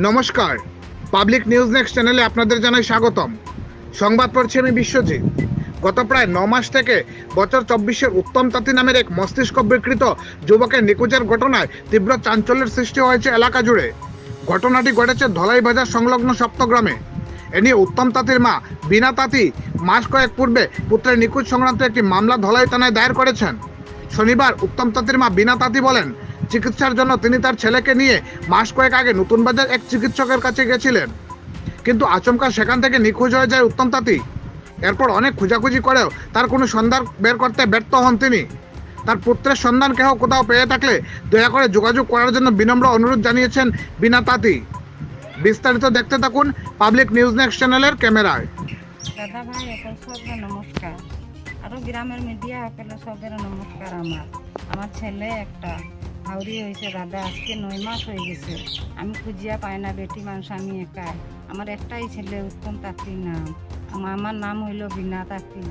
নমস্কার, public news next চ্যানেলে আপনাদের জানাই স্বাগতম। সংবাদ পড়ছি আমি বিশ্বজিৎ। গত প্রায় 9 মাস থেকে বছর 24-এর উত্তম তাঁতি নামের এক মস্তিষ্ক বিকৃত যুবকের নিখোঁজের ঘটনায় তীব্র চাঞ্চল্যের সৃষ্টি হয়েছে এলাকা জুড়ে। ঘটনাটি ঘটেছে ধলাই বাজার সংলগ্ন সপ্তগ্রামে। এ নিয়ে উত্তম তাঁতির মা বিনা তাঁতি মাস কয়েক পূর্বে পুত্রের নিখোঁজ সংক্রান্ত একটি মামলা ধলাই থানায় দায়ের করেছেন। শনিবার উত্তম তাঁতির মা বিনা তাঁতি বলেন, চিকিৎসার জন্য তিনি তার ছেলেকে নিয়ে মাস কয়েক আগে নতুন বাজার এক চিকিৎসকের কাছে গেছিলেন, কিন্তু আচমকা সেখান থেকে নিখোঁজ হয়ে যায় উত্তম তাঁতি। এরপর অনেক খোঁজাখুঁজি করেও তার কোনো সন্ধান বের করতে ব্যর্থ হন তিনি। তার পুত্রের সন্ধান কেউ কোথাও পেয়ে থাকলে দয়া করে যোগাযোগ করার জন্য বিনম্র অনুরোধ জানিয়েছেন বিনা তাঁতি। বিস্তারিত দেখতে থাকুন পাবলিক নিউজ নেক্সট চ্যানেলের ক্যামেরায়। দাদা ভাই এখন সবকে নমস্কার, আরও গ্রামের মিডিয়া সকলে সবের নমস্কার। আমার ছেলে একটা হাওড়ি হয়েছে দাদা, আজকে 9 মাস হয়ে গেছে। আমি খুঁজিয়া পাই না, বেটি মানুষ আমি একাই। আমার একটাই ছেলে উত্তম তাঁতি নাম। আমার নাম হইল বিনা তাঁতি।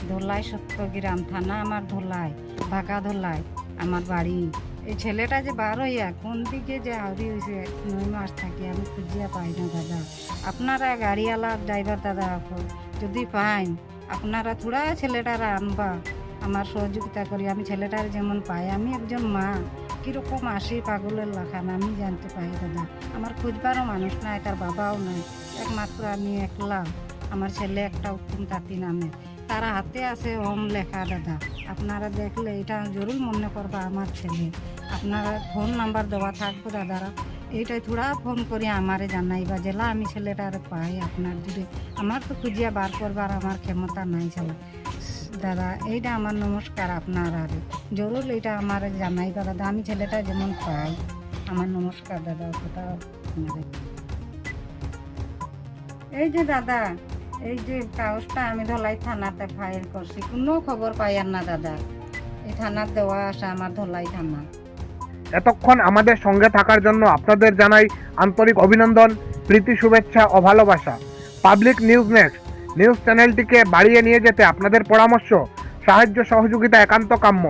ধলাই সত্যগ্রাম থানা আমার ধলাই, ঢাকা ধলাই আমার বাড়ি। এই ছেলেটা যে বার হইয়া কোন দিকে যে হাওড়ি হয়েছে 9 মাস থাকি আমি খুঁজিয়া পাই না দাদা। আপনারা গাড়িওয়ালা ড্রাইভার দাদা যদি পাইন, আপনারা থোড়া ছেলেটারা আনবা, আমার সহযোগিতা করি। আমি ছেলেটার যেমন পাই, আমি একজন মা, কীরকম আসি পাগলের লাখান আমি জানতে পাই দাদা। আমার খুঁজবারও মানুষ নাই, তার বাবাও নাই, একমাত্র আমি একলা। আমার ছেলে একটা উত্তম তাঁতি নামে, তারা হাতে আছে ওম লেখা দাদা। আপনারা দেখলে এটা জরুর মনে করবা আমার ছেলে। আপনারা ফোন নাম্বার দেওয়া থাকবো দাদারা, এইটাই থোড়া ফোন করি আমারে জানাইবা জেলা আমি ছেলেটারে পাই। আপনার যদি আমার তো খুঁজিয়া বার করবার আমার ক্ষমতা নাই ছেলে দাদা। এইটা আমার নমস্কার আপনার, আরে জরুর এইটা আমার জানাইবা দাদা, আমি ছেলেটা যেমন পাই। আমার নমস্কার দাদা। ওটা এই যে দাদা, এই যে কাগজটা আমি ধলাই থানাতে ফাইল করছি, কোনো খবর পাই আর না দাদা। এই থানার দেওয়া আসা আমার ধলাই থানা। এতক্ষণ আমাদের সঙ্গে থাকার জন্য আপনাদের জানাই আন্তরিক অভিনন্দন, প্রীতি, শুভেচ্ছা ও ভালোবাসা। পাবলিক নিউজ নেক্সট নিউজ চ্যানেলটিকে বাড়িয়ে নিয়ে যেতে আপনাদের পরামর্শ, সাহায্য, সহযোগিতা একান্ত কাম্য।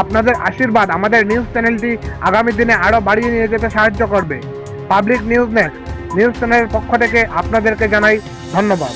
আপনাদের আশীর্বাদ আমাদের নিউজ চ্যানেলটি আগামী দিনে আরও বাড়িয়ে নিয়ে যেতে সাহায্য করবে। পাবলিক নিউজ নেক্সট নিউজ চ্যানেলের পক্ষ থেকে আপনাদেরকে জানাই ধন্যবাদ।